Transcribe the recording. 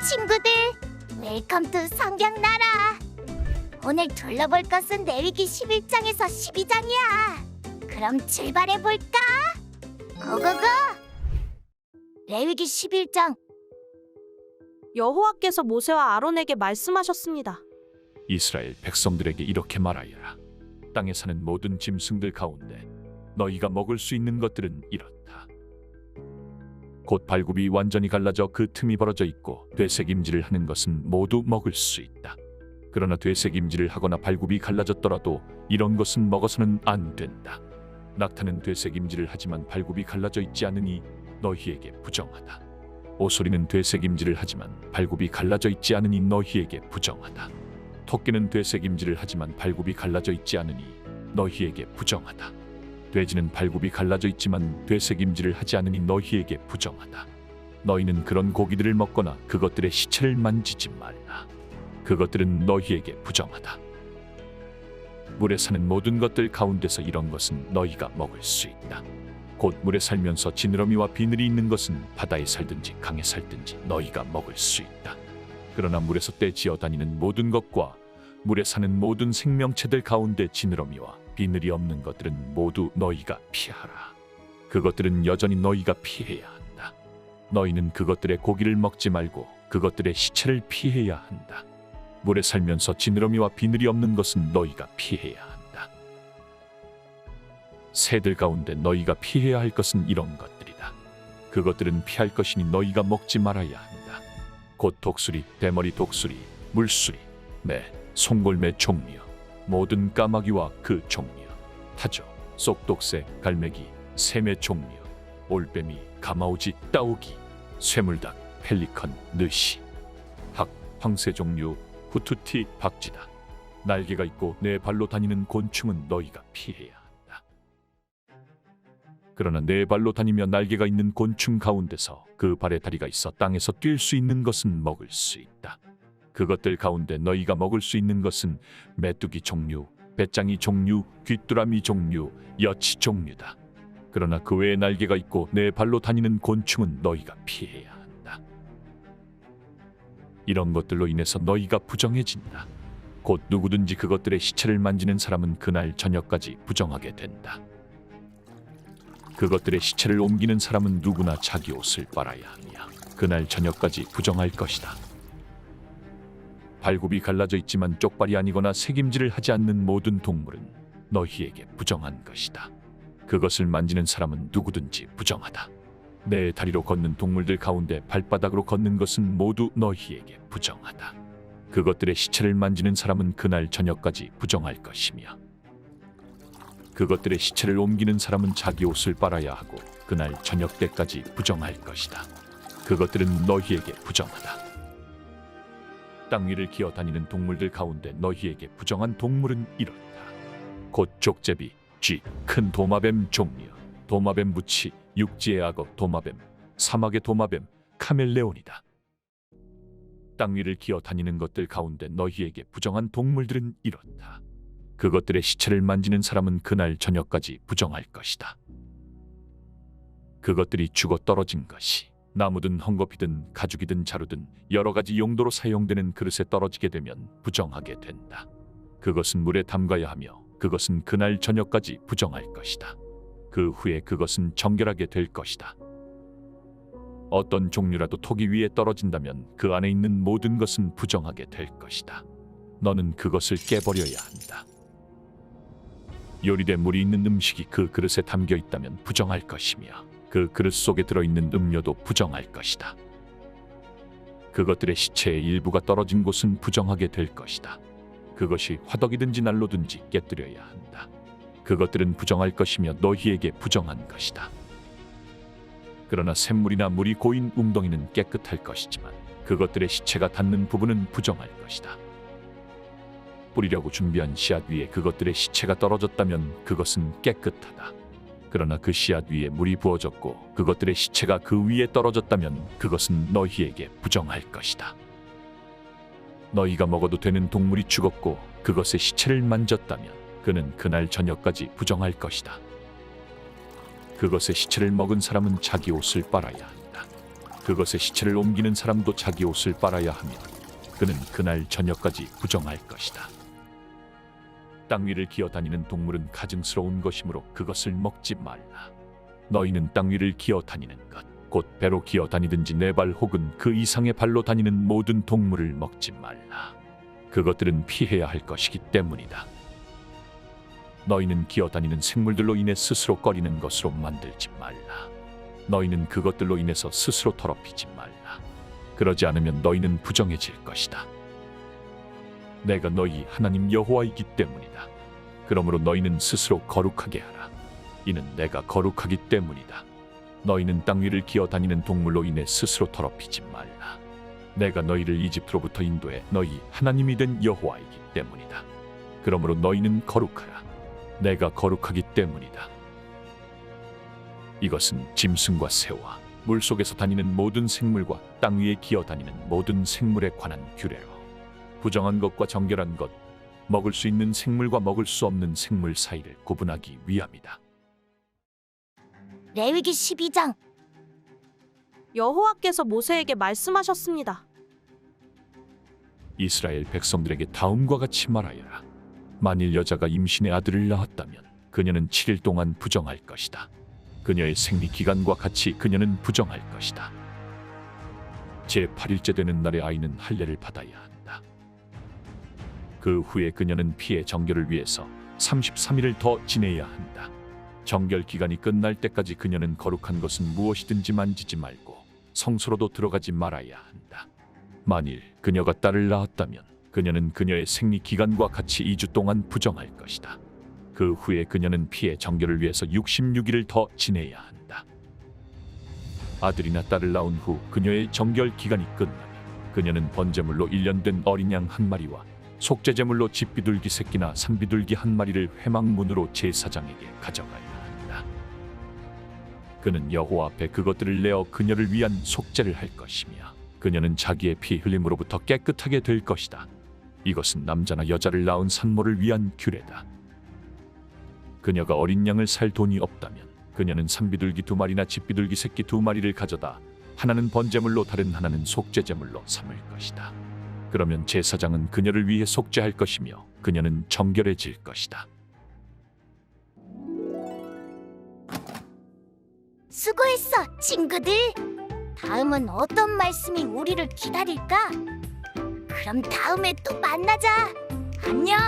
친구들, 웰컴 투 성경나라. 오늘 둘러볼 것은 레위기 11장에서 12장이야. 그럼 출발해볼까? 고고고! 레위기 11장. 여호와께서 모세와 아론에게 말씀하셨습니다. 이스라엘 백성들에게 이렇게 말하여라. 땅에 사는 모든 짐승들 가운데 너희가 먹을 수 있는 것들은 이렇다. 곧 발굽이 완전히 갈라져 그 틈이 벌어져 있고 되새김질을 하는 것은 모두 먹을 수 있다. 그러나 되새김질을 하거나 발굽이 갈라졌더라도 이런 것은 먹어서는 안 된다. 낙타는 되새김질을 하지만 발굽이 갈라져 있지 않으니 너희에게 부정하다. 오소리는 되새김질을 하지만 발굽이 갈라져 있지 않으니 너희에게 부정하다. 토끼는 되새김질을 하지만 발굽이 갈라져 있지 않으니 너희에게 부정하다. 돼지는 발굽이 갈라져 있지만 되새김질을 하지 않으니 너희에게 부정하다. 너희는 그런 고기들을 먹거나 그것들의 시체를 만지지 말라. 그것들은 너희에게 부정하다. 물에 사는 모든 것들 가운데서 이런 것은 너희가 먹을 수 있다. 곧 물에 살면서 지느러미와 비늘이 있는 것은 바다에 살든지 강에 살든지 너희가 먹을 수 있다. 그러나 물에서 떼지어 다니는 모든 것과 물에 사는 모든 생명체들 가운데 지느러미와 비늘이 없는 것들은 모두 너희가 피하라. 그것들은 여전히 너희가 피해야 한다. 너희는 그것들의 고기를 먹지 말고 그것들의 시체를 피해야 한다. 물에 살면서 지느러미와 비늘이 없는 것은 너희가 피해야 한다. 새들 가운데 너희가 피해야 할 것은 이런 것들이다. 그것들은 피할 것이니 너희가 먹지 말아야 한다. 곧 독수리, 대머리 독수리, 물수리, 매, 송골매 종류, 모든 까마귀와 그 종류, 타조, 쏙독새, 갈매기, 새매 종류, 올빼미, 가마우지, 따오기, 쇠물닭, 펠리컨, 느시, 학, 황새 종류, 후투티, 박쥐다. 날개가 있고 네 발로 다니는 곤충은 너희가 피해야 한다. 그러나 네 발로 다니며 날개가 있는 곤충 가운데서 그 발에 다리가 있어 땅에서 뛸 수 있는 것은 먹을 수 있다. 그것들 가운데 너희가 먹을 수 있는 것은 메뚜기 종류, 배짱이 종류, 귀뚜라미 종류, 여치 종류다. 그러나 그 외에 날개가 있고 네 발로 다니는 곤충은 너희가 피해야 한다. 이런 것들로 인해서 너희가 부정해진다. 곧 누구든지 그것들의 시체를 만지는 사람은 그날 저녁까지 부정하게 된다. 그것들의 시체를 옮기는 사람은 누구나 자기 옷을 빨아야 하며 그날 저녁까지 부정할 것이다. 발굽이 갈라져 있지만 쪽발이 아니거나 새김질을 하지 않는 모든 동물은 너희에게 부정한 것이다. 그것을 만지는 사람은 누구든지 부정하다. 내 다리로 걷는 동물들 가운데 발바닥으로 걷는 것은 모두 너희에게 부정하다. 그것들의 시체를 만지는 사람은 그날 저녁까지 부정할 것이며 그것들의 시체를 옮기는 사람은 자기 옷을 빨아야 하고 그날 저녁 때까지 부정할 것이다. 그것들은 너희에게 부정하다. 땅 위를 기어다니는 동물들 가운데 너희에게 부정한 동물은 이렇다. 곧 족제비, 쥐, 큰 도마뱀 종류, 도마뱀 무치, 육지의 악어 도마뱀, 사막의 도마뱀, 카멜레온이다. 땅 위를 기어다니는 것들 가운데 너희에게 부정한 동물들은 이렇다. 그것들의 시체를 만지는 사람은 그날 저녁까지 부정할 것이다. 그것들이 죽어 떨어진 것이 나무든 헝겊이든 가죽이든 자루든 여러 가지 용도로 사용되는 그릇에 떨어지게 되면 부정하게 된다. 그것은 물에 담가야 하며 그것은 그날 저녁까지 부정할 것이다. 그 후에 그것은 정결하게 될 것이다. 어떤 종류라도 토기 위에 떨어진다면 그 안에 있는 모든 것은 부정하게 될 것이다. 너는 그것을 깨버려야 한다. 요리된 물이 있는 음식이 그 그릇에 담겨 있다면 부정할 것이며 그 그릇 속에 들어있는 음료도 부정할 것이다. 그것들의 시체의 일부가 떨어진 곳은 부정하게 될 것이다. 그것이 화덕이든지 난로든지 깨뜨려야 한다. 그것들은 부정할 것이며 너희에게 부정한 것이다. 그러나 샘물이나 물이 고인 웅덩이는 깨끗할 것이지만 그것들의 시체가 닿는 부분은 부정할 것이다. 뿌리려고 준비한 씨앗 위에 그것들의 시체가 떨어졌다면 그것은 깨끗하다. 그러나 그 씨앗 위에 물이 부어졌고 그것들의 시체가 그 위에 떨어졌다면 그것은 너희에게 부정할 것이다. 너희가 먹어도 되는 동물이 죽었고 그것의 시체를 만졌다면 그는 그날 저녁까지 부정할 것이다. 그것의 시체를 먹은 사람은 자기 옷을 빨아야 한다. 그것의 시체를 옮기는 사람도 자기 옷을 빨아야 하며 그는 그날 저녁까지 부정할 것이다. 땅 위를 기어다니는 동물은 가증스러운 것이므로 그것을 먹지 말라. 너희는 땅 위를 기어다니는 것, 곧 배로 기어다니든지 네 발 혹은 그 이상의 발로 다니는 모든 동물을 먹지 말라. 그것들은 피해야 할 것이기 때문이다. 너희는 기어다니는 생물들로 인해 스스로 꺼리는 것으로 만들지 말라. 너희는 그것들로 인해서 스스로 더럽히지 말라. 그러지 않으면 너희는 부정해질 것이다. 내가 너희 하나님 여호와이기 때문이다. 그러므로 너희는 스스로 거룩하게 하라. 이는 내가 거룩하기 때문이다. 너희는 땅 위를 기어다니는 동물로 인해 스스로 더럽히지 말라. 내가 너희를 이집트로부터 인도해 너희 하나님이 된 여호와이기 때문이다. 그러므로 너희는 거룩하라. 내가 거룩하기 때문이다. 이것은 짐승과 새와 물속에서 다니는 모든 생물과 땅 위에 기어다니는 모든 생물에 관한 규례로 부정한 것과 정결한 것, 먹을 수 있는 생물과 먹을 수 없는 생물 사이를 구분하기 위함이다. 레위기 12장. 여호와께서 모세에게 말씀하셨습니다. 이스라엘 백성들에게 다음과 같이 말하여라. 만일 여자가 임신의 아들을 낳았다면 그녀는 7일 동안 부정할 것이다. 그녀의 생리 기간과 같이 그녀는 부정할 것이다. 제8일째 되는 날에 아이는 할례를 받아야 한다. 그 후에 그녀는 피의 정결을 위해서 33일을 더 지내야 한다. 정결 기간이 끝날 때까지 그녀는 거룩한 것은 무엇이든지 만지지 말고 성소로도 들어가지 말아야 한다. 만일 그녀가 딸을 낳았다면 그녀는 그녀의 생리 기간과 같이 2주 동안 부정할 것이다. 그 후에 그녀는 피의 정결을 위해서 66일을 더 지내야 한다. 아들이나 딸을 낳은 후 그녀의 정결 기간이 끝나면 그녀는 번제물로 1년 된 어린 양 한 마리와 속죄제물로 집비둘기 새끼나 산비둘기 한 마리를 회막문으로 제사장에게 가져가야 한다. 그는 여호와 앞에 그것들을 내어 그녀를 위한 속죄를 할 것이며 그녀는 자기의 피 흘림으로부터 깨끗하게 될 것이다. 이것은 남자나 여자를 낳은 산모를 위한 규례다. 그녀가 어린 양을 살 돈이 없다면 그녀는 산비둘기 2마리나 집비둘기 새끼 2마리를 가져다 하나는 번제물로 다른 하나는 속죄제물로 삼을 것이다. 그러면 제사장은 그녀를 위해 속죄할 것이며 그녀는 정결해질 것이다. 수고했어, 친구들. 다음은 어떤 말씀이 우리를 기다릴까? 그럼 다음에 또 만나자. 안녕.